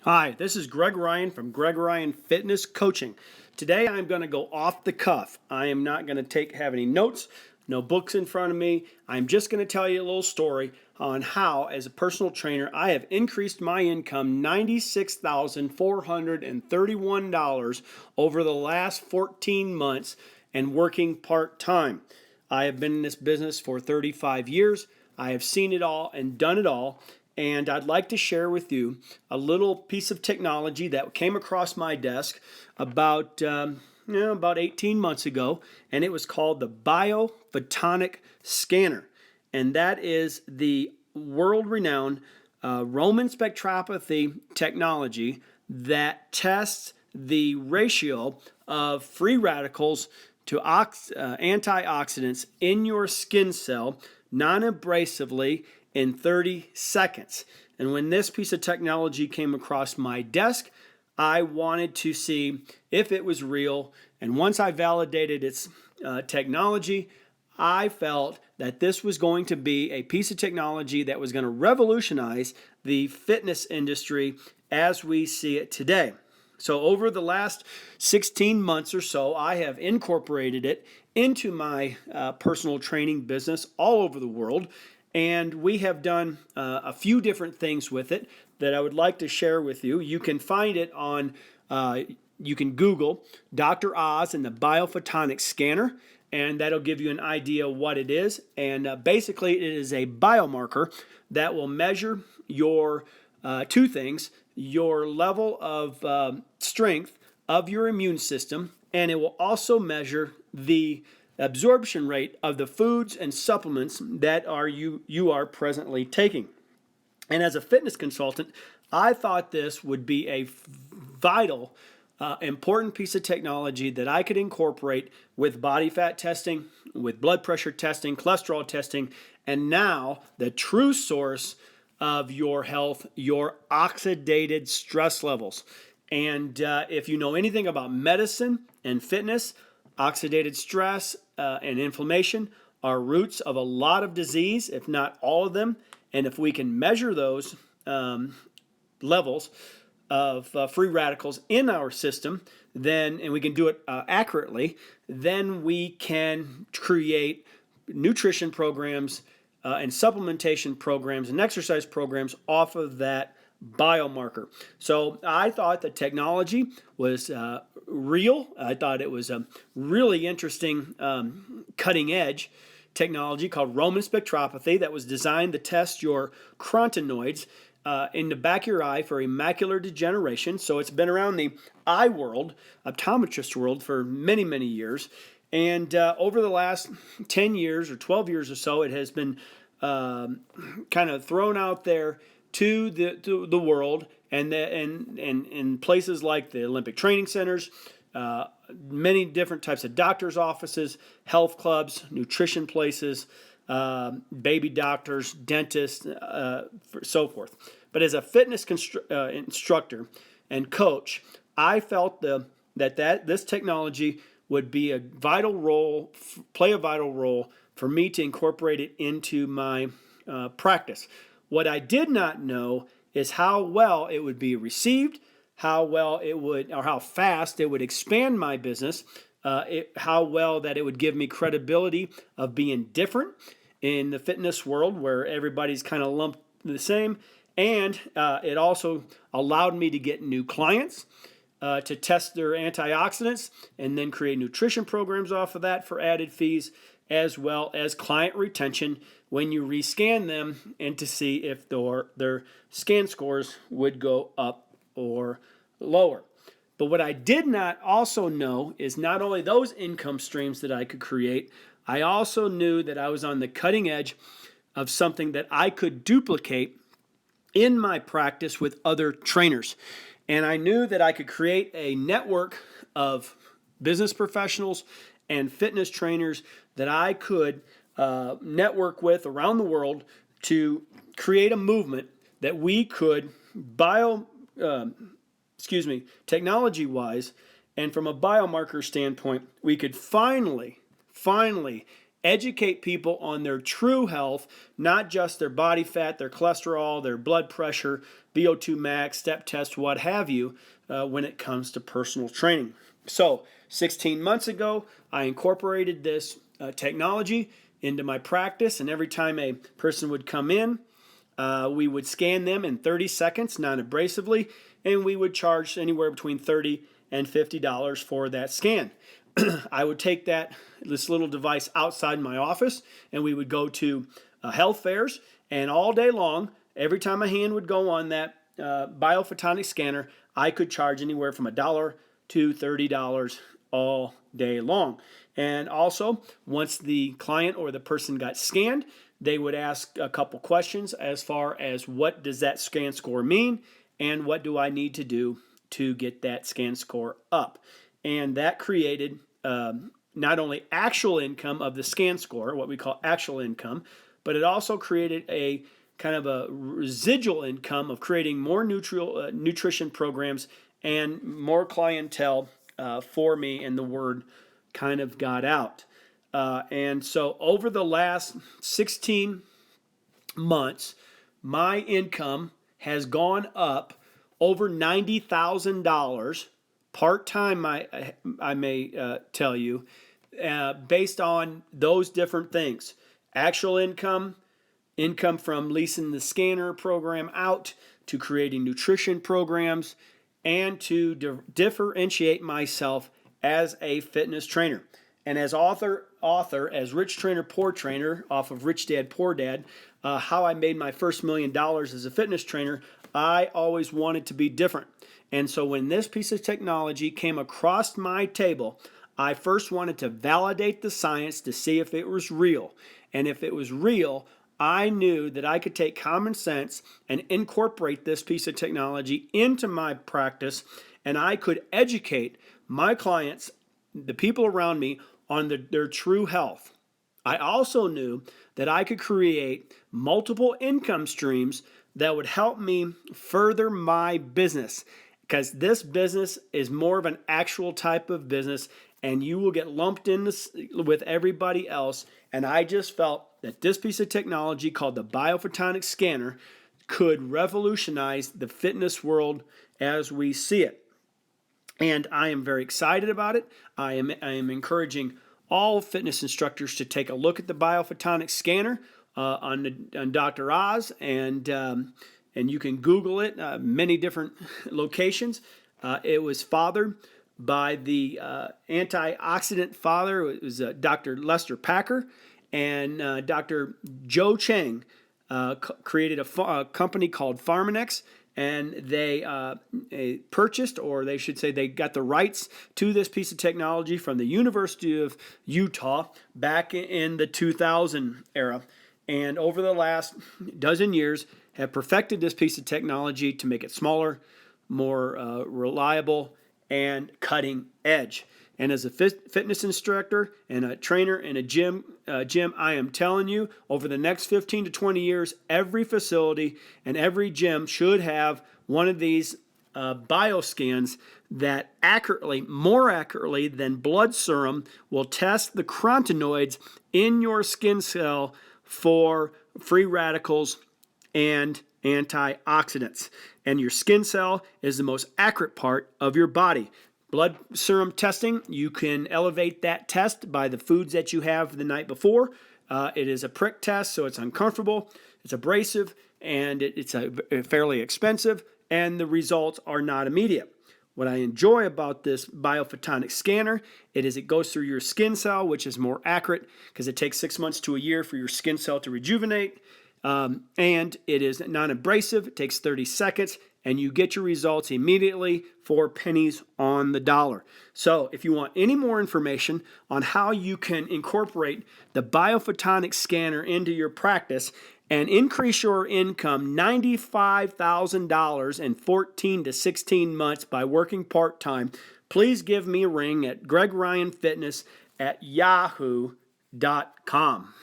Hi, this is Greg Ryan from Greg Ryan Fitness Coaching. Today I'm going to go off the cuff. I am not going to have any notes, no books in front of me. I'm just going to tell you a little story on how, as a personal trainer, I have increased my income $96,431 over the last 14 months and working part-time. I have been in this business for 35 years. I have seen it all and done it all. And I'd like to share with you a little piece of technology that came across my desk about 18 months ago, and it was called the biophotonic scanner. And that is the world-renowned Raman spectropathy technology that tests the ratio of free radicals to antioxidants in your skin cell non-abrasively in 30 seconds. And when this piece of technology came across my desk, I wanted to see if it was real. And once I validated its technology, I felt that this was going to be a piece of technology that was going to revolutionize the fitness industry as we see it today. So over the last 16 months or so, I have incorporated it into my personal training business all over the world. And we have done a few different things with it that I would like to share with you. You can find it on, you can Google Dr. Oz and the biophotonic scanner, and that'll give you an idea what it is. And basically, it is a biomarker that will measure your two things: your level of strength of your immune system, and it will also measure the absorption rate of the foods and supplements that you are presently taking. And as a fitness consultant, I thought this would be a vital, important piece of technology that I could incorporate with body fat testing, with blood pressure testing, cholesterol testing, and now the true source of your health, your oxidated stress levels. And if you know anything about medicine and fitness, oxidated stress and inflammation are roots of a lot of disease, if not all of them. And if we can measure those levels of free radicals in our system, and we can do it accurately, then we can create nutrition programs and supplementation programs and exercise programs off of that biomarker. So I thought the technology was real. I thought it was a really interesting cutting edge technology called Raman spectropathy that was designed to test your carotenoids in the back of your eye for macular degeneration. So it's been around the eye world, optometrist world, for many, many years. And over the last 10 years or 12 years or so, it has been kind of thrown out there to the world, and in places like the Olympic training centers, many different types of doctors' offices, health clubs, nutrition places, baby doctors, dentists, so forth. But as a fitness instructor and coach, I felt that this technology would be play a vital role for me to incorporate it into my practice. What I did not know is how well it would be received, how well it would, or how fast it would expand my business, how well that it would give me credibility of being different in the fitness world where everybody's kind of lumped the same. And it also allowed me to get new clients to test their antioxidants and then create nutrition programs off of that for added fees, as well as client retention when you rescan them and to see if their scan scores would go up or lower. But what I did not also know is not only those income streams that I could create, I also knew that I was on the cutting edge of something that I could duplicate in my practice with other trainers. And I knew that I could create a network of business professionals and fitness trainers that I could network with around the world to create a movement that we could technology-wise, and from a biomarker standpoint, we could finally educate people on their true health, not just their body fat, their cholesterol, their blood pressure, VO2 max, step test, what have you, when it comes to personal training. So 16 months ago, I incorporated this technology into my practice, and every time a person would come in, we would scan them in 30 seconds, non-abrasively, and we would charge anywhere between $30 and $50 for that scan. I would take this little device outside my office, and we would go to health fairs, and all day long, every time my hand would go on that biophotonic scanner, I could charge anywhere from $1 to $30 all day long. And also, once the client or the person got scanned, they would ask a couple questions as far as what does that scan score mean and what do I need to do to get that scan score up. And that created not only actual income of the scan score, what we call actual income, but it also created a kind of a residual income of creating more nutrition programs and more clientele for me, and the word kind of got out. And so over the last 16 months, my income has gone up over $90,000 part-time, I may tell you, based on those different things. Actual income from leasing the scanner program out, to creating nutrition programs, and to differentiate myself as a fitness trainer. And as author, as Rich Trainer, Poor Trainer, off of Rich Dad, Poor Dad, how I made my first $1 million as a fitness trainer, I always wanted to be different. And so when this piece of technology came across my table, I first wanted to validate the science to see if it was real. And if it was real, I knew that I could take common sense and incorporate this piece of technology into my practice, and I could educate my clients, the people around me, on their true health. I also knew that I could create multiple income streams that would help me further my business, because this business is more of an actual type of business, and you will get lumped in with everybody else. And I just felt that this piece of technology called the biophotonic scanner could revolutionize the fitness world as we see it. And I am very excited about it. I am encouraging all fitness instructors to take a look at the biophotonic scanner on Dr. Oz, and you can Google it, many different locations. It was fathered by the antioxidant father. It was Dr. Lester Packer, and Dr. Joe Chang created a company called Pharmanex, and they purchased, or they should say they got the rights to this piece of technology from the University of Utah back in the 2000 era. And over the last dozen years have perfected this piece of technology to make it smaller, more reliable, and cutting edge. And as a fitness instructor and a trainer in a gym, I am telling you, over the next 15 to 20 years, every facility and every gym should have one of these bioscans that more accurately than blood serum, will test the carotenoids in your skin cell for free radicals and antioxidants. And your skin cell is the most accurate part of your body. Blood serum testing, you can elevate that test by the foods that you have the night before. It is a prick test, so it's uncomfortable, it's abrasive, and it's fairly expensive, and the results are not immediate. What I enjoy about this biophotonic scanner, it goes through your skin cell, which is more accurate because it takes 6 months to a year for your skin cell to rejuvenate. And it is non-abrasive. It takes 30 seconds, and you get your results immediately for pennies on the dollar. So if you want any more information on how you can incorporate the biophotonic scanner into your practice and increase your income $95,000 in 14 to 16 months by working part-time, please give me a ring at gregRyanFitness@yahoo.com.